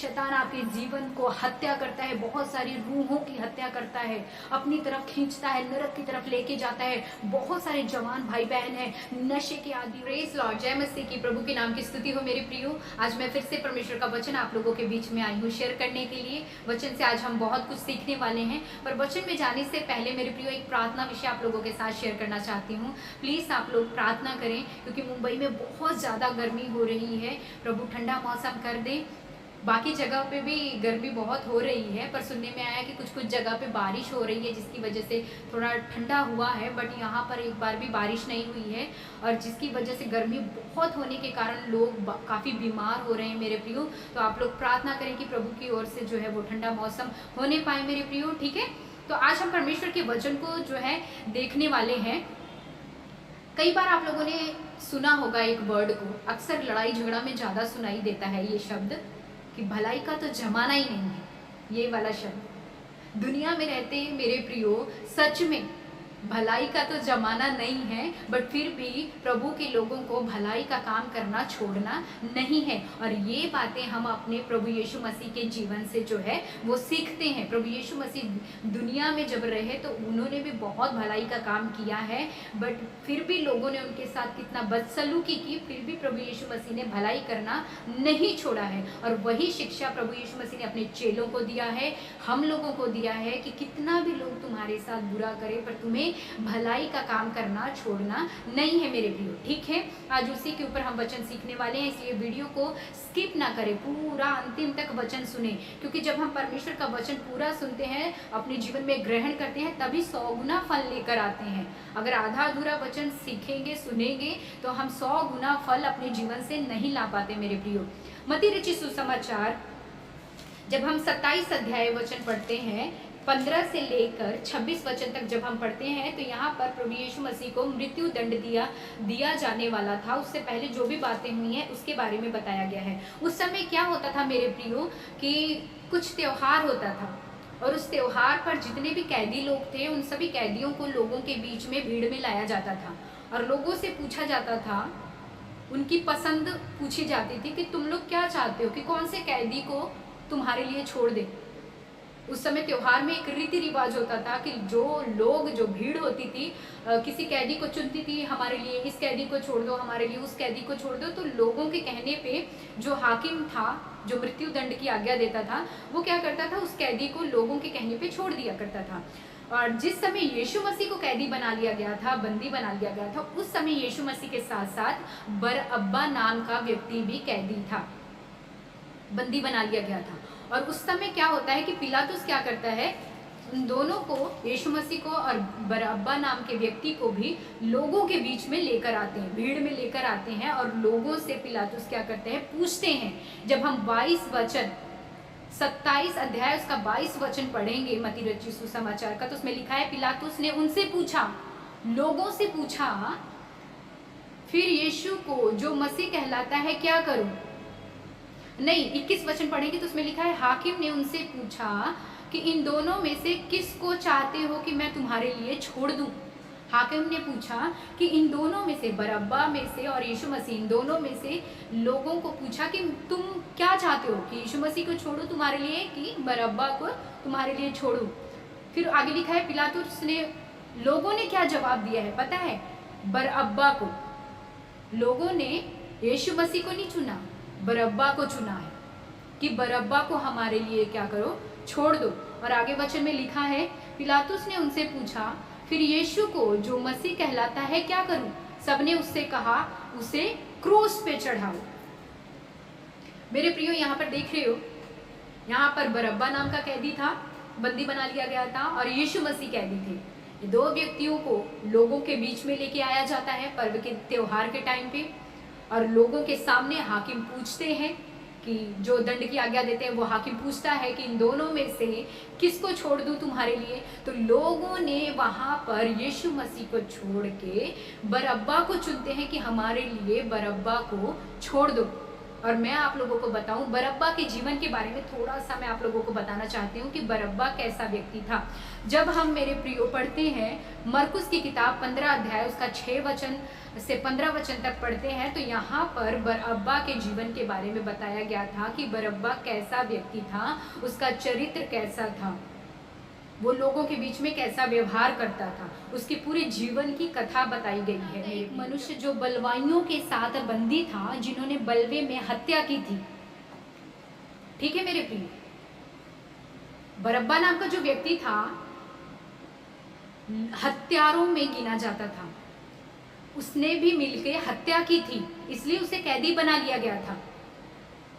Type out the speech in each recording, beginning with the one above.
शैतान आपके जीवन को हत्या करता है, बहुत सारी रूहों की हत्या करता है, अपनी तरफ खींचता है, नरक की तरफ लेके जाता है। बहुत सारे जवान भाई बहन हैं नशे के आदि। प्रेज़ लॉर्ड, जय मसीह की, प्रभु के नाम की स्तुति हो मेरे प्रियो। आज मैं फिर से परमेश्वर का वचन आप लोगों के बीच में आई हूँ शेयर करने के लिए। वचन से आज हम बहुत कुछ सीखने वाले हैं, पर वचन में जाने से पहले मेरे प्रियो एक प्रार्थना विषय आप लोगों के साथ शेयर करना चाहती हूँ। प्लीज़ आप लोग प्रार्थना करें, क्योंकि मुंबई में बहुत ज़्यादा गर्मी हो रही है। प्रभु ठंडा मौसम कर दें। बाकी जगह पे भी गर्मी बहुत हो रही है, पर सुनने में आया कि कुछ कुछ जगह पे बारिश हो रही है, जिसकी वजह से थोड़ा ठंडा हुआ है। बट यहाँ पर एक बार भी बारिश नहीं हुई है, और जिसकी वजह से गर्मी बहुत होने के कारण लोग काफ़ी बीमार हो रहे हैं मेरे प्रियो। तो आप लोग प्रार्थना करें कि प्रभु की ओर से जो है वो ठंडा मौसम होने पाए मेरे प्रियो, ठीक है। तो आज हम परमेश्वर के वचन को जो है देखने वाले हैं। कई बार आप लोगों ने सुना होगा एक वर्ड को, अक्सर लड़ाई झगड़ा में ज़्यादा सुनाई देता है ये शब्द, कि भलाई का तो जमाना ही नहीं है। ये वाला शब्द दुनिया में रहते हैं मेरे प्रियो, सच में भलाई का तो जमाना नहीं है, बट फिर भी प्रभु के लोगों को भलाई का काम करना छोड़ना नहीं है। और ये बातें हम अपने प्रभु यीशु मसीह के जीवन से जो है वो सीखते हैं। प्रभु यीशु मसीह दुनिया में जब रहे तो उन्होंने भी बहुत भलाई का काम किया है, बट फिर भी लोगों ने उनके साथ कितना बदसलूकी की, फिर भी प्रभु यीशु मसीह ने भलाई करना नहीं छोड़ा है। और वही शिक्षा प्रभु यीशु मसीह ने अपने चेलों को दिया है, हम लोगों को दिया है, कि कितना भी लोग तुम्हारे साथ बुरा करें, पर तुम्हें भलाई का काम करना छोड़ना नहीं है मेरे प्रियो, ठीक है। आज उसी के ऊपर हम वचन सीखने वाले हैं, इसलिए वीडियो को स्किप ना करें, पूरा अंतिम तक वचन सुने। क्योंकि जब हम परमेश्वर का वचन पूरा सुनते हैं, अपने जीवन में ग्रहण करते हैं, तभी 100 गुना फल लेकर आते हैं। अगर आधा अधूरा वचन सीखेंगे सुनेंगे तो हम 100 गुना फल अपने जीवन से नहीं ला पाते मेरे प्रियो। मत्ती रचित सुसमाचार जब हम 27 अध्याय वचन पढ़ते हैं, 15 से लेकर 26 वचन तक जब हम पढ़ते हैं, तो यहाँ पर प्रभु यीशु मसीह को मृत्यु दंड दिया जाने वाला था। उससे पहले जो भी बातें हुई हैं उसके बारे में बताया गया है। उस समय क्या होता था मेरे प्रियो, कि कुछ त्योहार होता था, और उस त्योहार पर जितने भी कैदी लोग थे, उन सभी कैदियों को लोगों के बीच में भीड़ में लाया जाता था, और लोगों से पूछा जाता था, उनकी पसंद पूछी जाती थी कि तुम लोग क्या चाहते हो कि कौन से कैदी को तुम्हारे लिए छोड़ दे। उस समय त्योहार में एक रीति रिवाज होता था कि जो भीड़ होती थी, किसी कैदी को चुनती थी, हमारे लिए इस कैदी को छोड़ दो, हमारे लिए उस कैदी को छोड़ दो। तो लोगों के कहने पे जो हाकिम था, जो मृत्यु दंड की आज्ञा देता था, वो क्या करता था, उस कैदी को लोगों के कहने पे छोड़ दिया करता था। और जिस समय यीशु मसीह को कैदी बना लिया गया था, बंदी बना लिया गया था, उस समय यीशु मसीह के साथ साथ बरअब्बा नाम का व्यक्ति भी कैदी था, बंदी बना लिया गया था। और उस समय क्या होता है कि पिलातुस क्या करता है, उन दोनों को, यीशु मसीह को और बरअब्बा नाम के व्यक्ति को भी लोगों के बीच में लेकर आते हैं, भीड़ में लेकर आते हैं, और लोगों से पिलातुस क्या करते हैं, पूछते हैं। जब हम 22 वचन 27 अध्याय उसका 22 वचन पढ़ेंगे मत्ती रचित सुसमाचार का, तो उसमें लिखा है, पिलातुस ने उनसे पूछा, लोगों से पूछा, फिर यीशु को जो मसीह कहलाता है क्या करूं। नहीं, 21 वचन पढ़ेंगे तो उसमें लिखा है, हाकिम ने उनसे पूछा कि इन दोनों में से किसको चाहते हो कि मैं तुम्हारे लिए छोड़ दूं। हाकिम ने पूछा कि इन दोनों में से, बरअब्बा में से और यीशु मसीह, इन दोनों में से लोगों को पूछा कि तुम क्या चाहते हो, कि यीशु मसीह को छोड़ो तुम्हारे लिए कि बरअब्बा को तुम्हारे लिए छोड़ो। फिर आगे लिखा है, पिलातुस ने, लोगों ने क्या जवाब दिया है पता है, बरअब्बा को। लोगों ने यीशु मसीह को नहीं चुना, बरअब्बा को चुना है, कि बरअब्बा को हमारे लिए क्या करो, छोड़ दो। और आगे वचन में लिखा है, पिलातुस ने उनसे पूछा, फिर यीशु को जो मसीह कहलाता है क्या करूं। सबने उससे कहा, उसे क्रूस पे चढ़ाओ। मेरे प्रियो, यहाँ पर देख रहे हो, यहाँ पर बरअब्बा नाम का कैदी था, बंदी बना लिया गया था, और यीशु मसीह कैदी थे। ये दो व्यक्तियों को लोगों के बीच में लेके आया जाता है पर्व के त्योहार के टाइम पे, और लोगों के सामने हाकिम पूछते हैं कि जो दंड की आज्ञा देते हैं, वो हाकिम पूछता है कि इन दोनों में से किसको छोड़ दूं तुम्हारे लिए। तो लोगों ने वहां पर यीशु मसीह को छोड़ के बरअब्बा को चुनते हैं कि हमारे लिए बरअब्बा को छोड़ दो। और मैं आप लोगों को बताऊं बरअब्बा के जीवन के बारे में थोड़ा सा मैं आप लोगों को बताना चाहती हूँ कि बरअब्बा कैसा व्यक्ति था। जब हम मेरे प्रियो पढ़ते हैं मरकुस की किताब 15 अध्याय उसका 6 वचन से 15 वचन तक पढ़ते हैं तो यहाँ पर बरअब्बा के जीवन के बारे में बताया गया था कि बरअब्बा कैसा व्यक्ति था, उसका चरित्र कैसा था, वो लोगों के बीच में कैसा व्यवहार करता था, उसके पूरे जीवन की कथा बताई गई है। एक मनुष्य जो बलवाइयों के साथ बंदी था, जिन्होंने बलवे में हत्या की थी। ठीक है मेरे प्रिय, बरअब्बा नाम का जो व्यक्ति था हत्यारों में गिना जाता था, उसने भी मिलकर हत्या की थी, इसलिए उसे कैदी बना लिया गया था।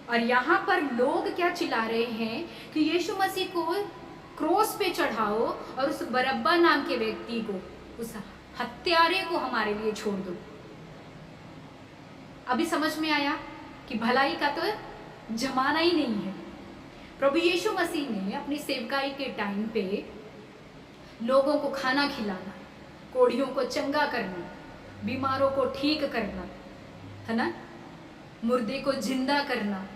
और यहाँ पर लोग क्या चिल्ला रहे हैं कि यीशु मसीह को क्रॉस पे चढ़ाओ और उस बरअब्बा नाम के व्यक्ति को, उस हत्यारे को हमारे लिए छोड़ दो। अभी समझ में आया कि भलाई का तो जमाना ही नहीं है। प्रभु यीशु मसीह ने अपनी सेवकाई के टाइम पे लोगों को खाना खिलाना, कोढ़ियों को चंगा करना, बीमारों को ठीक करना, है ना, मुर्दे को जिंदा करना,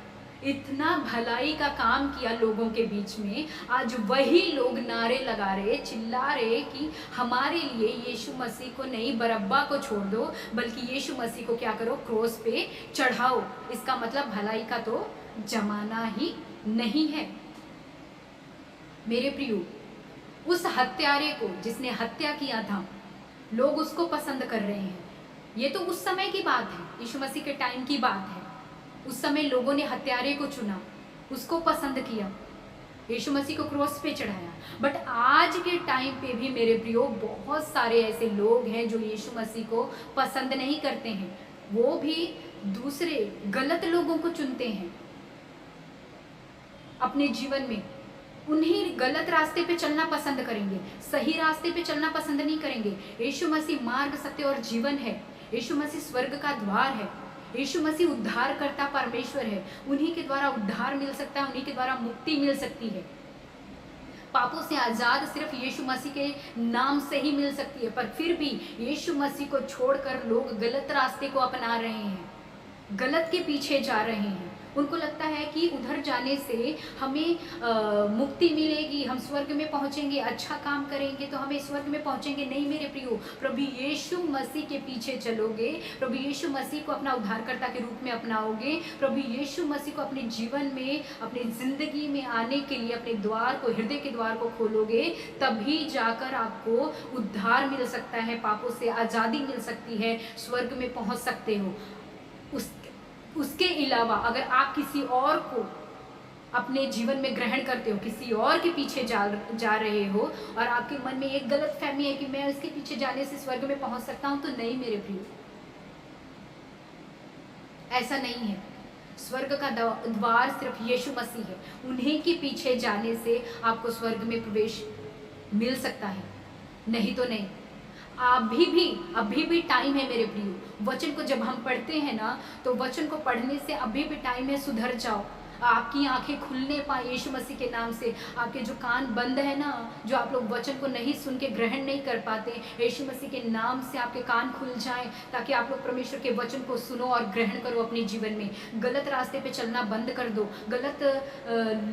इतना भलाई का काम किया लोगों के बीच में। आज वही लोग नारे लगा रहे, चिल्ला रहे कि हमारे लिए यीशु मसीह को नहीं बरअब्बा को छोड़ दो, बल्कि यीशु मसीह को क्या करो, क्रॉस पे चढ़ाओ। इसका मतलब भलाई का तो जमाना ही नहीं है। मेरे प्रियो, उस हत्यारे को जिसने हत्या किया था, लोग उसको पसंद कर रहे हैं। ये तो उस समय की बात है, यीशु मसीह के टाइम की बात है। उस समय लोगों ने हत्यारे को चुना, उसको पसंद किया, यीशु मसीह को क्रॉस पे चढ़ाया। बट आज के टाइम पे भी मेरे प्रियो बहुत सारे ऐसे लोग हैं जो यीशु मसीह को पसंद नहीं करते हैं, वो भी दूसरे गलत लोगों को चुनते हैं अपने जीवन में। उन्हीं गलत रास्ते पे चलना पसंद करेंगे, सही रास्ते पे चलना पसंद नहीं करेंगे। यीशु मसीह मार्ग, सत्य और जीवन है। यीशु मसीह स्वर्ग का द्वार है। यीशु मसीह उद्धार करता परमेश्वर है। उन्हीं के द्वारा उद्धार मिल सकता है, उन्हीं के द्वारा मुक्ति मिल सकती है। पापों से आजाद सिर्फ यीशु मसीह के नाम से ही मिल सकती है। पर फिर भी यीशु मसीह को छोड़कर लोग गलत रास्ते को अपना रहे हैं, गलत के पीछे जा रहे हैं। उनको लगता है कि उधर जाने से हमें मुक्ति मिलेगी, हम स्वर्ग में पहुंचेंगे, अच्छा काम करेंगे तो हमें स्वर्ग में पहुंचेंगे। नहीं मेरे प्रियो, प्रभु यीशु मसीह के पीछे चलोगे, प्रभु यीशु मसीह को अपना उद्धारकर्ता के रूप में अपनाओगे, प्रभु यीशु मसीह को अपने जीवन में, अपनी जिंदगी में आने के लिए अपने द्वार को, हृदय के द्वार को खोलोगे, तभी जाकर आपको उद्धार मिल सकता है, पापों से आज़ादी मिल सकती है, स्वर्ग में पहुँच सकते हो। उसके अलावा अगर आप किसी और को अपने जीवन में ग्रहण करते हो, किसी और के पीछे जा रहे हो और आपके मन में एक गलत फहमी है कि मैं इसके पीछे जाने से स्वर्ग में पहुंच सकता हूं, तो नहीं मेरे प्रिय, ऐसा नहीं है। स्वर्ग का द्वार सिर्फ यीशु मसीह है। उन्हीं के पीछे जाने से आपको स्वर्ग में प्रवेश मिल सकता है, नहीं तो नहीं। अभी भी टाइम है मेरे प्रियो। वचन को जब हम पढ़ते हैं ना, तो वचन को पढ़ने से अभी भी टाइम है, सुधर जाओ। आपकी आंखें खुलने पाए यीशु मसीह के नाम से। आपके जो कान बंद है ना, जो आप लोग वचन को नहीं सुन के ग्रहण नहीं कर पाते, यीशु मसीह के नाम से आपके कान खुल जाएं, ताकि आप लोग परमेश्वर के वचन को सुनो और ग्रहण करो अपने जीवन में। गलत रास्ते पे चलना बंद कर दो, गलत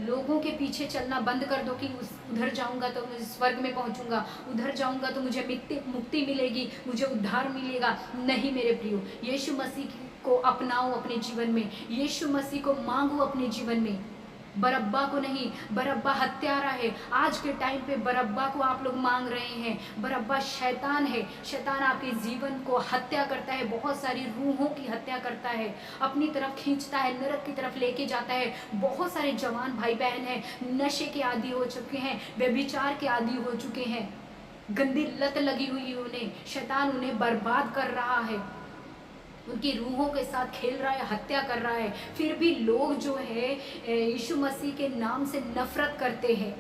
लोगों के पीछे चलना बंद कर दो कि उधर जाऊंगा तो मैं स्वर्ग में पहुंचूंगा, उधर जाऊंगा तो मुझे मुक्ति मिलेगी, मुझे उद्धार मिलेगा। नहीं मेरे प्रियो, यीशु मसीह को अपनाओ अपने जीवन में, यीशु मसीह को मांगो अपने जीवन में, बरअब्बा को नहीं। बरअब्बा हत्यारा है। आज के टाइम पे बरअब्बा को आप लोग मांग रहे हैं। बरअब्बा शैतान है। शैतान आपके जीवन को हत्या करता है, बहुत सारी रूहों की हत्या करता है, अपनी तरफ खींचता है, नरक की तरफ लेके जाता है। बहुत सारे जवान भाई बहन हैं, नशे के आदी हो चुके हैं, व्यभिचार के आदी हो चुके हैं, गंदी लत लगी हुई उन्हें, शैतान उन्हें बर्बाद कर रहा है, उनकी रूहों के साथ खेल रहा है, हत्या कर रहा है। फिर भी लोग जो है यीशु मसीह के नाम से नफरत करते हैं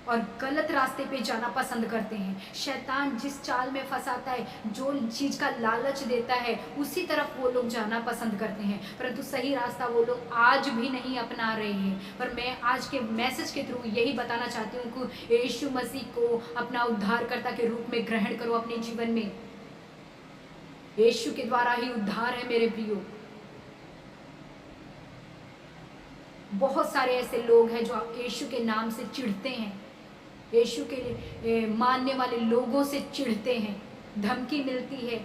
और गलत रास्ते पे जाना पसंद करते हैं। शैतान जिस चाल में फंसाता है, जो चीज़ का लालच देता है, उसी तरफ वो लोग जाना पसंद करते हैं, परंतु सही रास्ता वो लोग आज भी नहीं अपना रहे हैं। पर मैं आज के मैसेज के थ्रू यही बताना चाहती हूँ कि यीशु मसीह को अपना उद्धारकर्ता के रूप में ग्रहण करो अपने जीवन में। यीशु के द्वारा ही उद्धार है मेरे प्रियो। बहुत सारे ऐसे लोग हैं जो यीशु के नाम से चिढ़ते हैं, यीशु के मानने वाले लोगों से चिढ़ते हैं, धमकी मिलती है,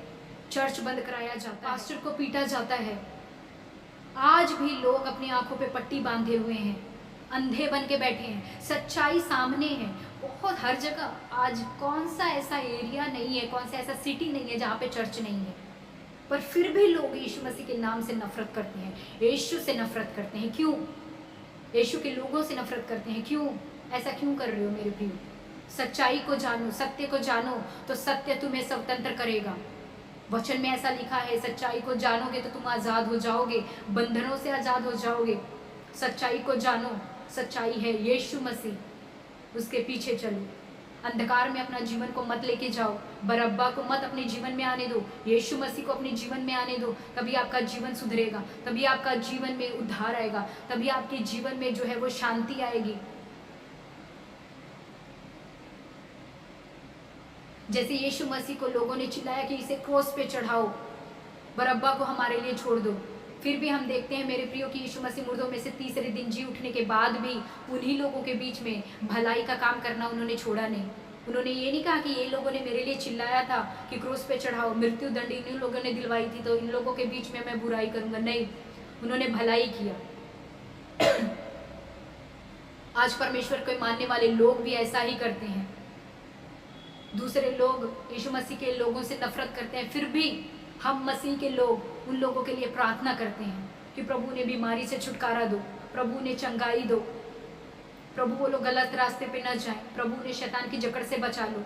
चर्च बंद कराया जाता है, पास्टर को पीटा जाता है। आज भी लोग अपनी आंखों पे पट्टी बांधे हुए हैं, अंधे बन के बैठे हैं, सच्चाई सामने है बहुत हर जगह। आज कौन सा ऐसा एरिया नहीं है, कौन सा ऐसा सिटी नहीं है जहाँ पे चर्च नहीं है, पर फिर भी लोग यीशु मसीह के नाम से नफरत करते हैं, यीशु से नफरत करते हैं। क्यों? यीशु के लोगों से नफरत करते हैं। क्यों? ऐसा क्यों कर रहे हो मेरे प्रियो? सच्चाई को जानो, सत्य को जानो, तो सत्य तुम्हें स्वतंत्र करेगा। वचन में ऐसा लिखा है, सच्चाई को जानोगे तो तुम आज़ाद हो जाओगे, बंधनों से आज़ाद हो जाओगे। सच्चाई को जानो, सच्चाई है यीशु मसीह, उसके पीछे चलो। अंधकार में अपना जीवन को मत लेके जाओ, बरअब्बा को मत अपने जीवन में आने दो, यीशु मसीह को अपने जीवन में आने दो। तभी आपका जीवन सुधरेगा, तभी आपका जीवन में उद्धार आएगा, तभी आपके जीवन में जो है वो शांति आएगी। जैसे यीशु मसीह को लोगों ने चिल्लाया कि इसे क्रॉस पे चढ़ाओ, बरअब्बा को हमारे लिए छोड़ दो, फिर भी हम देखते हैं मेरे प्रियो कि यीशु मसीह मुर्दों में से तीसरे दिन जी उठने के बाद भी उन्हीं लोगों के बीच में भलाई का काम करना उन्होंने छोड़ा नहीं। उन्होंने ये नहीं कहा कि ये लोगों ने मेरे लिए चिल्लाया था कि क्रूस पे चढ़ाओ, मृत्यु दंड इन लोगों ने दिलवाई थी, तो इन लोगों के बीच में मैं बुराई करूंगा। नहीं, उन्होंने भलाई किया। आज परमेश्वर को मानने वाले लोग भी ऐसा ही करते हैं। दूसरे लोग यीशु मसीह के लोगों से नफरत करते हैं, फिर भी हम मसीह के लोग उन लोगों के लिए प्रार्थना करते हैं कि प्रभु ने बीमारी से छुटकारा दो, प्रभु ने चंगाई दो, प्रभु वो लोग गलत रास्ते पे न जाएं, प्रभु ने शैतान की जकड़ से बचा लो।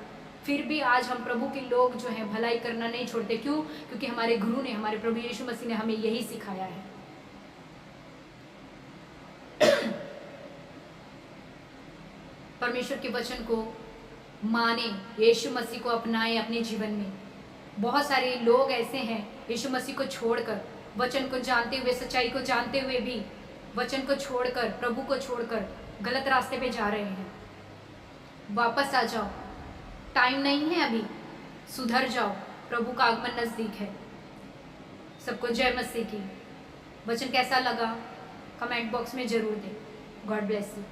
फिर भी आज हम प्रभु के लोग जो हैं भलाई करना नहीं छोड़ते। क्यों? क्योंकि हमारे गुरु ने, हमारे प्रभु यीशु मसीह ने हमें यही सिखाया है। परमेश्वर के वचन को माने, यीशु मसीह को अपनाएं अपने जीवन में। बहुत सारे लोग ऐसे हैं यीशु मसीह को छोड़कर, वचन को जानते हुए, सच्चाई को जानते हुए भी वचन को छोड़कर, प्रभु को छोड़कर गलत रास्ते पे जा रहे हैं। वापस आ जाओ, टाइम नहीं है अभी, सुधर जाओ, प्रभु का आगमन नजदीक है। सबको जय मसीह की। वचन कैसा लगा कमेंट बॉक्स में जरूर दें। God bless you.